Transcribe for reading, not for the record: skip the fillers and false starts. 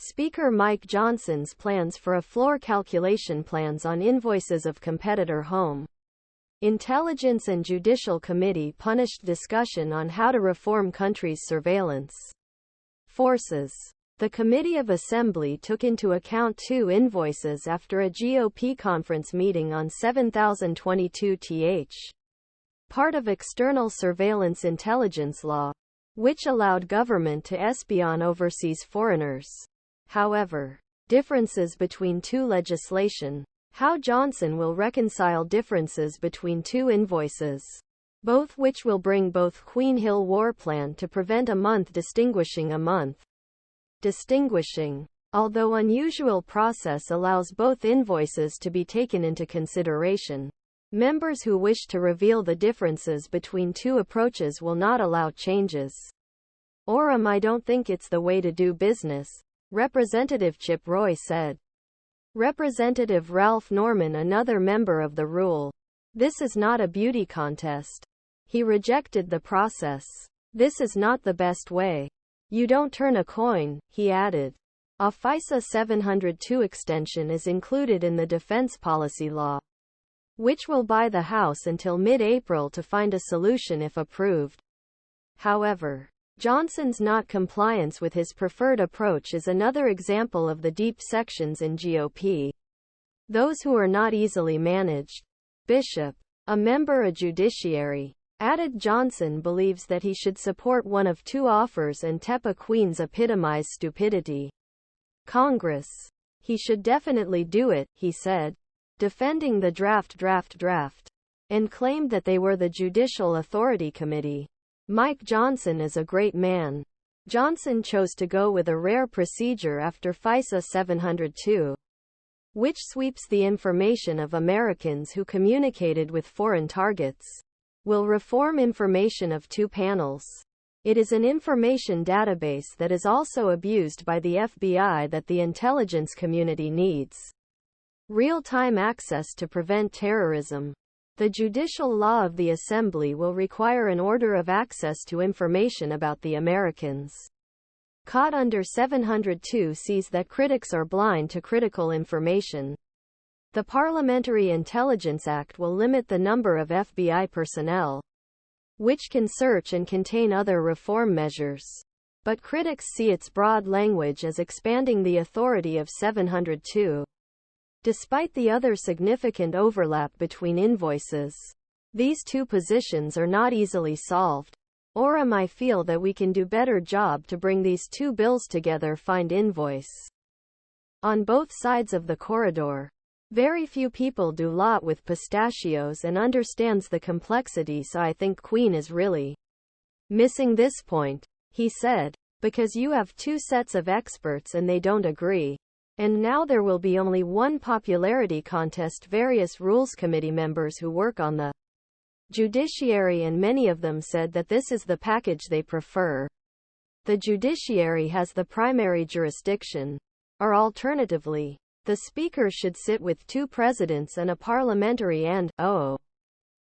Speaker Mike Johnson's plans for a floor calculation plans on invoices of competitor home. Intelligence and Judicial Committee punished discussion on how to reform country's surveillance forces. The Committee of Assembly took into account 2 invoices after a GOP conference meeting on 7022th, part of external surveillance intelligence law, which allowed government to espion overseas foreigners. However, differences between 2 legislation. How Johnson will reconcile differences between 2 invoices, both which will bring both Queen Hill War Plan to prevent a month distinguishing a month. Distinguishing, although unusual process allows both invoices to be taken into consideration. Members who wish to reveal the differences between 2 approaches will not allow changes. Orum I don't think it's the way to do business, Rep.Chip Roy said. Representative Ralph Norman, another member of the rule. This is not a beauty contest. He rejected the process. This is not the best way. You don't turn a coin, he added. A FISA 702 extension is included in the defense policy law, which will buy the House until mid-April to find a solution if approved. However, Johnson's not compliance with his preferred approach is another example of the deep sections in GOP. Those who are not easily managed. Bishop, a member of Judiciary, added Johnson believes that he should support one of 2 offers and Tepe Queen's epitomize stupidity. Congress. He should definitely do it, he said, defending the draft, and claimed that they were the Judicial Authority Committee. Mike Johnson is a great man. Johnson chose to go with a rare procedure after FISA 702, which sweeps the information of Americans who communicated with foreign targets. Will reform information of 2 panels. It is an information database that is also abused by the FBI that the intelligence community needs. Real-time access to prevent terrorism. The Judicial Law of the Assembly will require an order of access to information about the Americans caught under 702 sees that critics are blind to critical information. The Parliamentary Intelligence Act will limit the number of FBI personnel, which can search and contain other reform measures. But critics see its broad language as expanding the authority of 702. Despite the other significant overlap between invoices, these 2 positions are not easily solved. Orum I feel that we can do better job to bring these 2 bills together. Find invoice on both sides of the corridor. Very few people do lot with pistachios and understands the complexity, so I think Queen is really missing this point, he said, because you have 2 sets of experts and they don't agree. And now there will be only one popularity contest. Various Rules Committee members who work on the Judiciary, and many of them said that this is the package they prefer. The Judiciary has the primary jurisdiction. Or alternatively, the Speaker should sit with 2 presidents and a parliamentary and